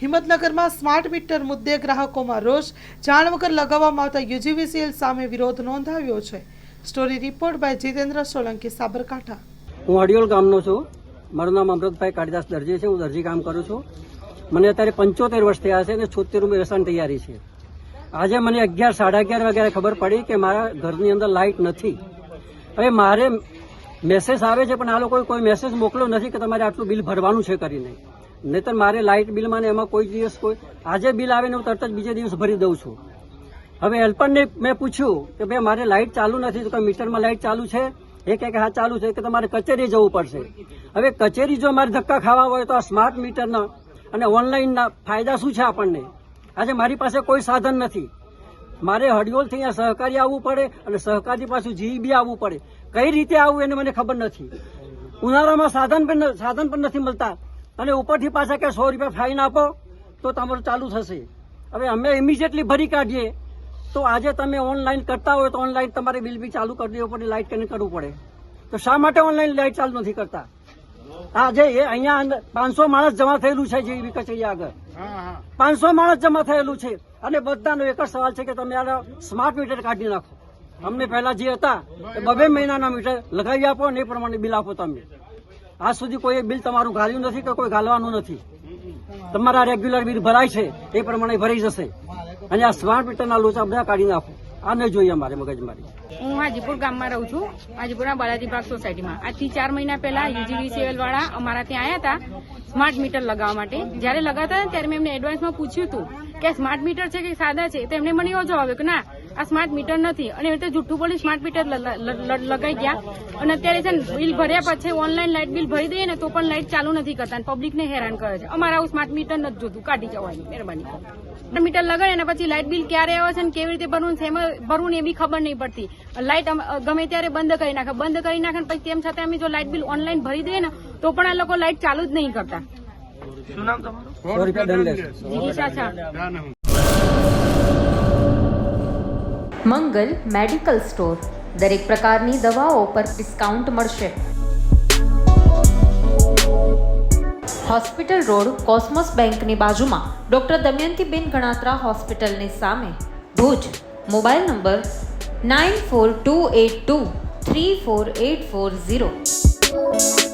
હિંમતનગરમાં smart meter મુદ્દે ગ્રાહકોમાં રોષ, જાણ વગર લગાવવામાં આવતા યુજીવીસીએલ સામે વિરોધ નોંધાવ્યો છે. Story report by Jitendra Solanki, Sabarkantha. હું અડિયોલ ગામનો છું. મારું નામ અમૃતભાઈ કાળીદાસ દરજી છે. હું દરજી કામ કરું છું. મને અત્યારે 75 વર્ષ થયા છે અને 76 વ્યસન તૈયારી છે. આજે મને 11, 11:30 વાગ્યા ખબર પડી કે મારા ઘરની અંદર લાઇટ નથી. હવે મારે મેસેજ આવે છે પણ આ લોકોએ કોઈ મેસેજ મોકલ્યો નથી કે તમારે આટલું બિલ ભરવાનું છે કરીને. નહીતર મારે લાઇટ બિલમાં ને એમાં કોઈ દિવસ આજે બિલ આવે ને હું તરત જ બીજે દિવસ ભરી દઉં છું. હવે હેલ્પરને મેં પૂછ્યું કે ભાઈ મારે લાઇટ ચાલુ નથી, તો મીટરમાં લાઇટ ચાલુ છે? એ કહે કે હા ચાલુ છે, કે તમારે કચેરી જવું પડશે. હવે કચેરી જો મારે ધક્કા ખાવા હોય તો આ સ્માર્ટ મીટરના અને ઓનલાઈનના ફાયદા શું છે આપણને? આજે મારી પાસે કોઈ સાધન નથી. મારે હડિયોલથી અહીંયા સહકારી આવવું પડે અને સહકારી પાછું જીઈબી આવવું પડે. કઈ રીતે આવવું એને મને ખબર નથી. ઉનાળામાં સાધન પણ નથી મળતા અને ઉપરથી પાછા કે 100 રૂપિયા ફાઇન આપો તો તમારું ચાલુ થશે. હવે અમે ઇમિડિયેટલી ભરી કાઢીએ તો આજે તમે ઓનલાઈન કરતા હોય તો ઓનલાઈન તમારે બિલ બી ચાલુ કરી દેવું પડે, લાઇટ કનેક્ટ કરવું પડે. તો શા માટે ઓનલાઈન લાઇટ ચાલુ નથી કરતા? આજે અહીંયા 500 માણસ જમા થયેલું છે જીઈબી કચેરી આગળ. 500 માણસ જમા થયેલું છે અને બધાનો એક જ સવાલ છે કે તમે આ સ્માર્ટ મીટર કાઢી નાખો. અમને પહેલા જે હતા એ 2 મહિનાના મીટર લગાવી આપો અને એ પ્રમાણે બિલ આપો. તમે આજ સુધી કોઈ બિલ તમારું ઘાલ્યું નથી કે કોઈ ઘાલવાનું નથી. તમારા રેગ્યુલર બિલ ભરાય છે એ પ્રમાણે ભરાઈ જશે અને આ સ્માર્ટ મીટરના લોચા બધા કાઢી નાખો. આ નહીં જોઈએ અમારે મગજમારી. હું હાજીપુર ગામમાં રહું છું, હાજીપુરના બાલાજી પાર્ક સોસાયટીમાં. આજથી 4 મહિના પહેલા યુજીવીસીએલ વાળા અમારા ત્યાં આવ્યા હતા સ્માર્ટ મીટર લગાવવા માટે. જયારે લગાવતા હતા ત્યારે મેં એમને એડવાન્સમાં પૂછ્યું હતું કે સ્માર્ટ મીટર છે કે સાદા છે, તો એમને મને એવો જવાબ આપ્યો કે ના આ સ્માર્ટ મીટર નથી. અને એ રીતે જુઠ્ઠું બોલી સ્માર્ટ મીટર લગાઈ ગયા. અને અત્યારે છે ને બિલ ભર્યા પછી ઓનલાઈન લાઇટ બિલ ભરી દઈએ ને તો પણ લાઇટ ચાલુ નથી કરતા અને પબ્લિકને હેરાન કરે છે. અમારે આવું સ્માર્ટ મીટર નથી જોતું, કાઢી જવાની મહેરબાની કરો. મીટર લગાડે અને પછી લાઇટ બિલ ક્યારે આવે છે ને કેવી રીતે ભરવું છે એમાં ભરવું ને એ બી ખબર નહીં પડતી. લાઇટ ગમે ત્યારે બંધ કરી નાખે ને પછી તેમ છતાં અમે જો લાઇટ બિલ ઓનલાઈન ભરી દઈએ ને તો પણ આ લોકો લાઇટ ચાલુ જ નહીં કરતા. શું નામ તમારું? 100 રૂપિયા દંડ લેશે. જીગીશા છે. મંગલ મેડિકલ સ્ટોર. દરેક પ્રકારની દવાઓ પર ડિસ્કાઉન્ટ મળશે. હોસ્પિટલ રોડ, કોસ્મોસ બેંકની બાજુમાં, ડોક્ટર દમયંતીબેન ગણાત્રા હોસ્પિટલની સામે, ભુજ. Mobile number 9428234840.